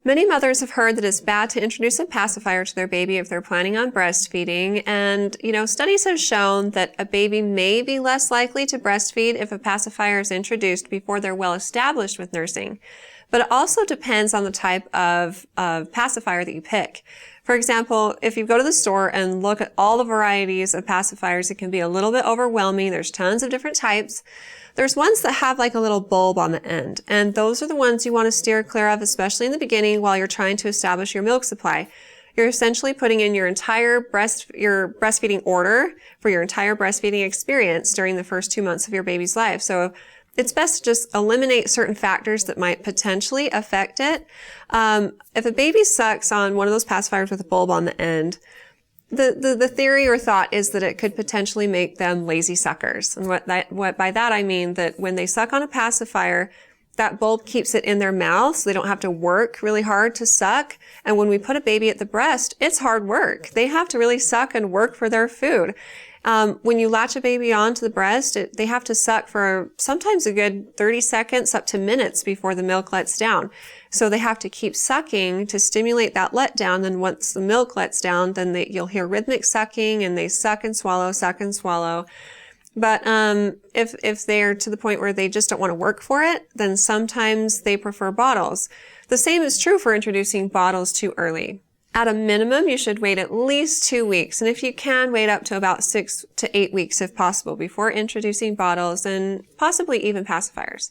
Many mothers have heard that it's bad to introduce a pacifier to their baby if they're planning on breastfeeding. And, studies have shown that a baby may be less likely to breastfeed if a pacifier is introduced before they're well established with nursing. But it also depends on the type of pacifier that you pick. For example, if you go to the store and look at all the varieties of pacifiers, it can be a little bit overwhelming. There's tons of different types. There's ones that have like a little bulb on the end, and those are the ones you want to steer clear of, especially in the beginning while you're trying to establish your milk supply. You're essentially putting in your entire your breastfeeding order for your entire breastfeeding experience during the first 2 months of your baby's life. So it's best to just eliminate certain factors that might potentially affect it. If a baby sucks on one of those pacifiers with a bulb on the end, the theory or thought is that it could potentially make them lazy suckers. And what by that I mean that when they suck on a pacifier, that bulb keeps it in their mouth so they don't have to work really hard to suck. And when we put a baby at the breast, it's hard work. They have to really suck and work for their food. When you latch a baby onto the breast, they have to suck for sometimes a good 30 seconds up to minutes before the milk lets down. So they have to keep sucking to stimulate that letdown. Then once the milk lets down, then you'll hear rhythmic sucking, and they suck and swallow, suck and swallow. But if they're to the point where they just don't want to work for it, then sometimes they prefer bottles. The same is true for introducing bottles too early. At a minimum, you should wait at least 2 weeks, and if you can, wait up to about 6 to 8 weeks if possible before introducing bottles and possibly even pacifiers.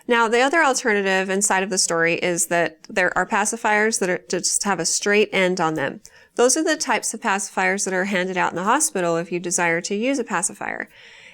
Now, the other alternative inside of the story is that there are pacifiers that just have a straight end on them. Those are the types of pacifiers that are handed out in the hospital if you desire to use a pacifier.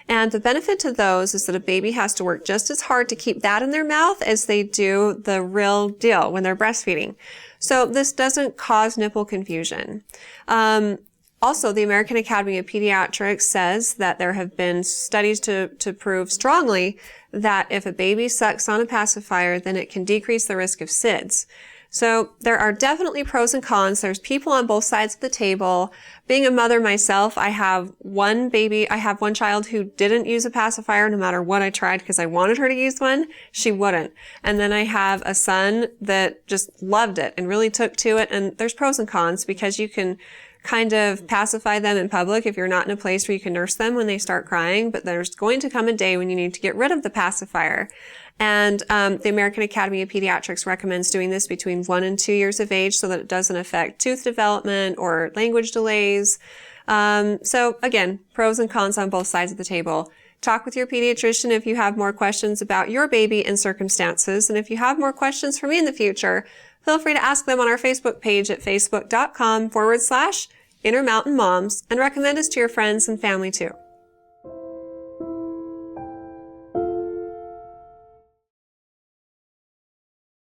And the benefit to those is that a baby has to work just as hard to keep that in their mouth as they do the real deal when they're breastfeeding. So this doesn't cause nipple confusion. Also, the American Academy of Pediatrics says that there have been studies to prove strongly that if a baby sucks on a pacifier, then it can decrease the risk of SIDS. So there are definitely pros and cons. There's people on both sides of the table. Being a mother myself, I have one child who didn't use a pacifier no matter what I tried because I wanted her to use one. She wouldn't. And then I have a son that just loved it and really took to it. And there's pros and cons because you can kind of pacify them in public if you're not in a place where you can nurse them when they start crying. But there's going to come a day when you need to get rid of the pacifier. And the American Academy of Pediatrics recommends doing this between 1 and 2 years of age so that it doesn't affect tooth development or language delays. So again, pros and cons on both sides of the table. Talk with your pediatrician if you have more questions about your baby and circumstances. And if you have more questions for me in the future, feel free to ask them on our Facebook page at facebook.com/Intermountain Moms and recommend us to your friends and family too.